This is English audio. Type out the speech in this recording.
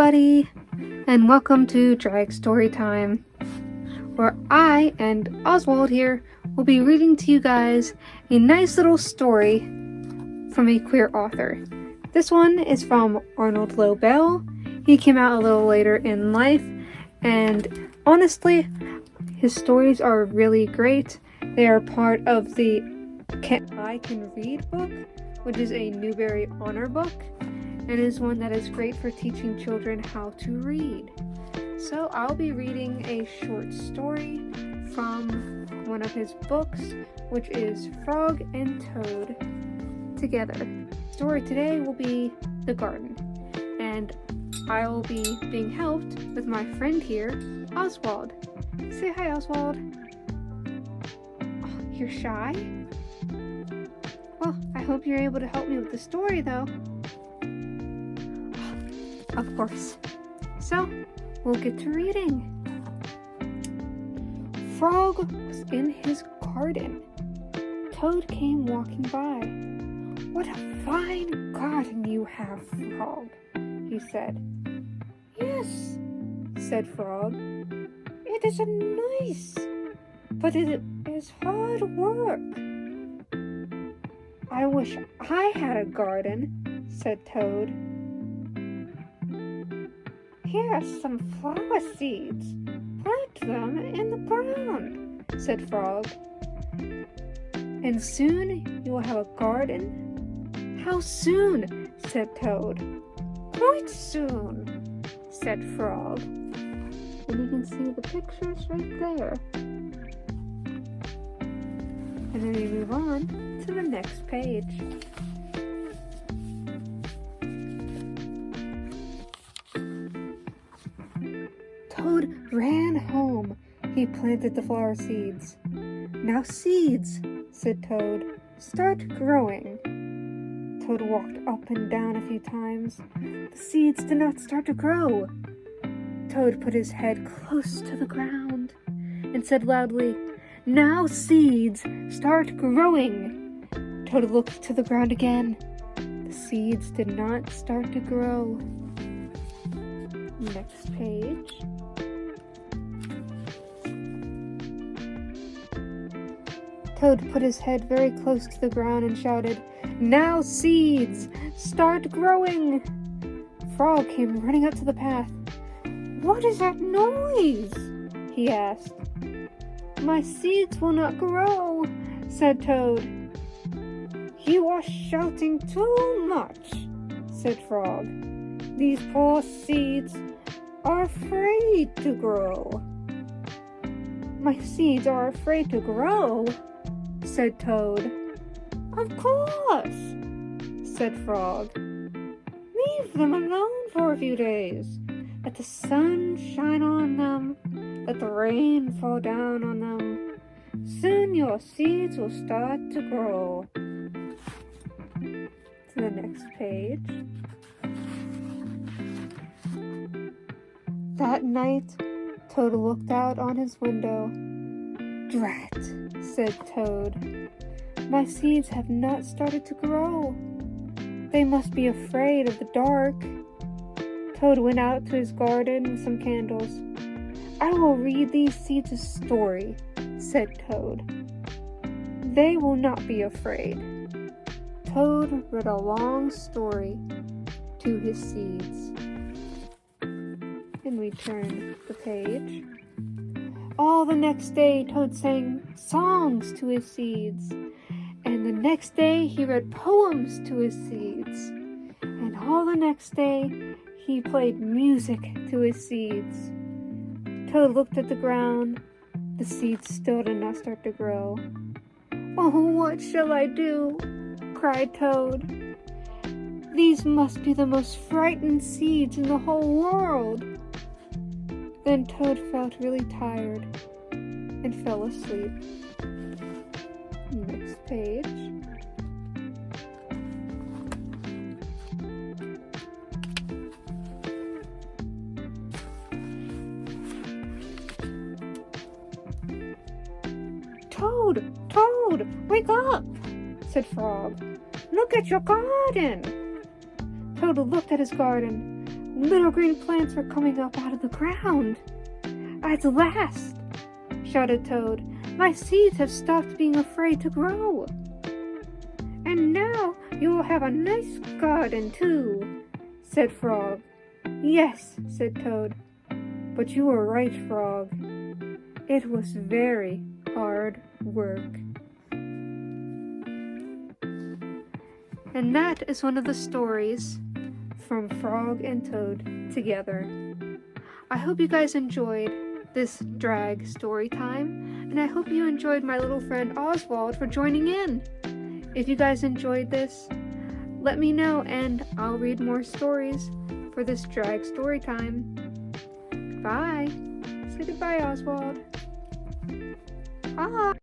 everybody, and welcome to Drag Story Time, where I and Oswald here will be reading to you guys a nice little story from a queer author. This one is from Arnold Lobel. He came out a little later in life, and honestly, his stories are really great. They are part of the I Can Read book, which is a Newbery Honor book, and is one that is great for teaching children how to read. So I'll be reading a short story from one of his books, which is Frog and Toad Together. The story today will be The Garden, and I will be being helped with my friend here, Oswald. Say hi, Oswald. Oh, you're shy? Well, I hope you're able to help me with the story, though. Of course. So, we'll get to reading. Frog was in his garden. Toad came walking by. "What a fine garden you have, Frog," he said. "Yes," said Frog. "It is nice, but it is hard work." "I wish I had a garden," said Toad. "Here are some flower seeds. Plant them in the ground," said Frog. "And soon you will have a garden?" "How soon?" said Toad. "Quite soon," said Frog. And you can see the pictures right there. And then we move on to the next page. Toad ran home. He planted the flower seeds. "Now seeds," said Toad, "start growing." Toad walked up and down a few times. The seeds did not start to grow. Toad put his head close to the ground and said loudly, "Now seeds, start growing." Toad looked to the ground again. The seeds did not start to grow. Next page. Toad put his head very close to the ground and shouted, "Now seeds, start growing." Frog came running up to the path. "What is that noise?" he asked. "My seeds will not grow," said Toad. "You are shouting too much," said Frog. "These poor seeds are afraid to grow." "My seeds are afraid to grow?" said Toad. "Of course," said Frog. "Leave them alone for a few days. Let the sun shine on them. Let the rain fall down on them. Soon your seeds will start to grow." To the next page. That night, Toad looked out on his window. "Drat," said Toad. "My seeds have not started to grow. They must be afraid of the dark." Toad went out to his garden with some candles. "I will read these seeds a story," said Toad. "They will not be afraid." Toad read a long story to his seeds. And we turn the page. All the next day, Toad sang songs to his seeds. And the next day, he read poems to his seeds. And all the next day, he played music to his seeds. Toad looked at the ground. The seeds still did not start to grow. "Oh, what shall I do?" cried Toad. "These must be the most frightened seeds in the whole world." Then Toad felt really tired and fell asleep. Next page. "Toad, Toad, wake up," said Frog. "Look at your garden." Toad looked at his garden. Little green plants are coming up out of the ground. At last, shouted Toad. My seeds have stopped being afraid to grow. And now you will have a nice garden too, said Frog. Yes, said Toad. But you were right, Frog. It was very hard work. And that is one of the stories from Frog and Toad together. I hope you guys enjoyed this drag story time, and I hope you enjoyed my little friend Oswald for joining in. If you guys enjoyed this, let me know and I'll read more stories for this drag story time. Bye. Say goodbye, Oswald. Bye.